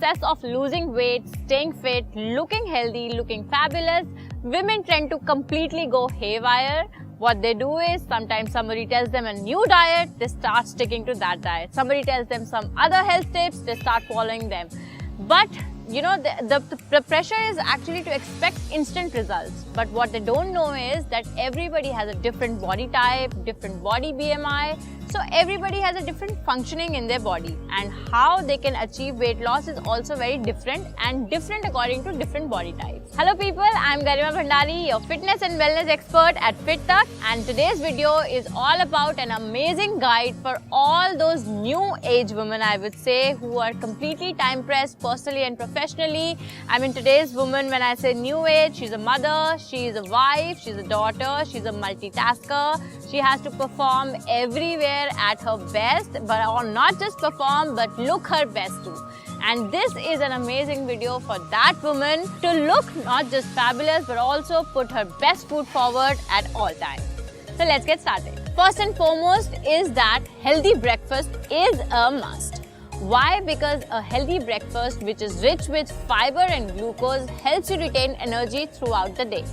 process of losing weight, staying fit, looking healthy, looking fabulous, women tend to completely go haywire. What they do is, sometimes somebody tells them a new diet, they start sticking to that diet. Somebody tells them some other health tips, they start following them. But you know, the pressure is actually to expect instant results. But what they don't know is that everybody has a different body type, different body BMI. So everybody has a different functioning in their body, and how they can achieve weight loss is also very different and different according to different body types. Hello people, I am Garima Bhandari, your fitness and wellness expert at FitTak, and today's video is all about an amazing guide for all those new age women, I would say, who are completely time pressed personally and professionally. I mean, today's woman, when I say new age, she's a mother, she's a wife, she's a daughter, she's a multitasker. She has to perform everywhere at her best, but or not just perform but look her best too. And this is an amazing video for that woman to look not just fabulous but also put her best foot forward at all times. So let's get started. First and foremost is that healthy breakfast is a must. Why? Because a healthy breakfast which is rich with fiber and glucose helps you retain energy throughout the day.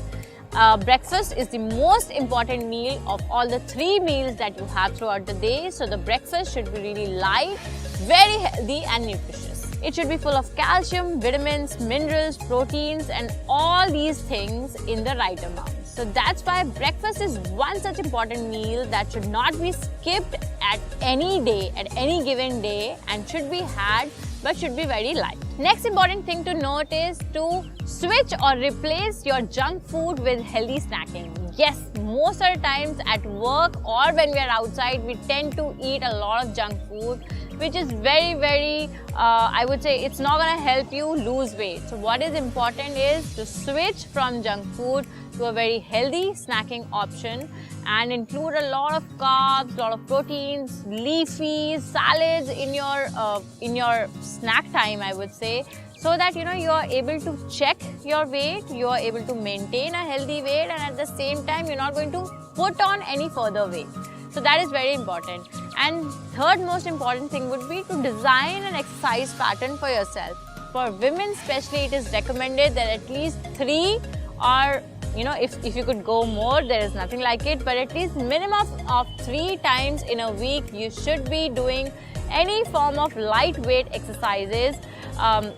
Breakfast is the most important meal of all the 3 meals that you have throughout the day. So the breakfast should be really light, very healthy and nutritious. It should be full of calcium, vitamins, minerals, proteins and all these things in the right amount. So that's why breakfast is one such important meal that should not be skipped at any day, at any given day, and should be had but should be very light. Next important thing to note is to switch or replace your junk food with healthy snacking. Yes, most of the times at work or when we are outside, we tend to eat a lot of junk food, which is very, I would say it's not going to help you lose weight. So what is important is to switch from junk food to a very healthy snacking option and include a lot of carbs, a lot of proteins, leafy salads in your snack time, I would say, so that you know you are able to check your weight, you are able to maintain a healthy weight, and at the same time you're not going to put on any further weight. So that is very important. And third most important thing would be to design an exercise pattern for yourself. For women especially, it is recommended that at least 3 or you know, if you could go more, there is nothing like it, but at least minimum of 3 times in a week, you should be doing any form of lightweight exercises,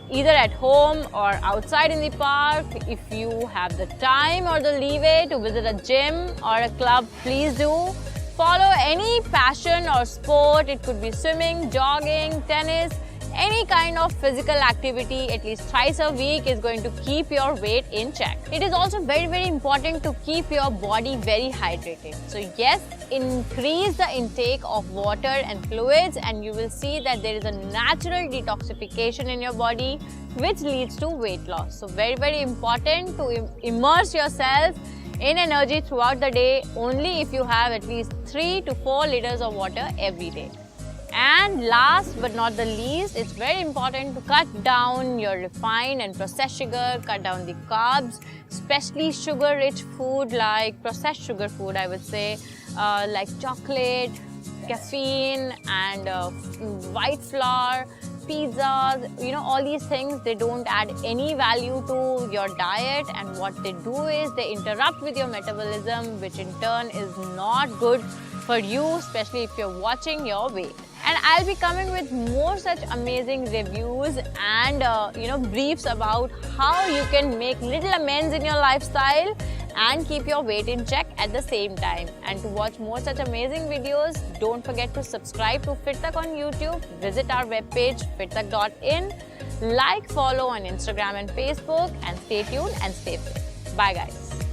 either at home or outside in the park. If you have the time or the leeway to visit a gym or a club, please do. Follow any passion or sport. It could be swimming, jogging, tennis. Any kind of physical activity at least thrice a week is going to keep your weight in check. It is also very important to keep your body very hydrated. So yes, increase the intake of water and fluids and you will see that there is a natural detoxification in your body which leads to weight loss. So very important to immerse yourself in energy throughout the day only if you have at least 3 to 4 liters of water every day. And last but not the least, it's very important to cut down your refined and processed sugar, cut down the carbs, especially sugar-rich food like processed sugar food, I would say, like chocolate, caffeine and white flour, pizzas, you know, all these things, they don't add any value to your diet, and what they do is they interrupt with your metabolism, which in turn is not good for you, especially if you're watching your weight. And I'll be coming with more such amazing reviews and you know, briefs about how you can make little amends in your lifestyle and keep your weight in check at the same time. And to watch more such amazing videos, don't forget to subscribe to FitTak on YouTube, visit our webpage fittak.in, like, follow on Instagram and Facebook, and stay tuned and stay fit. Bye guys.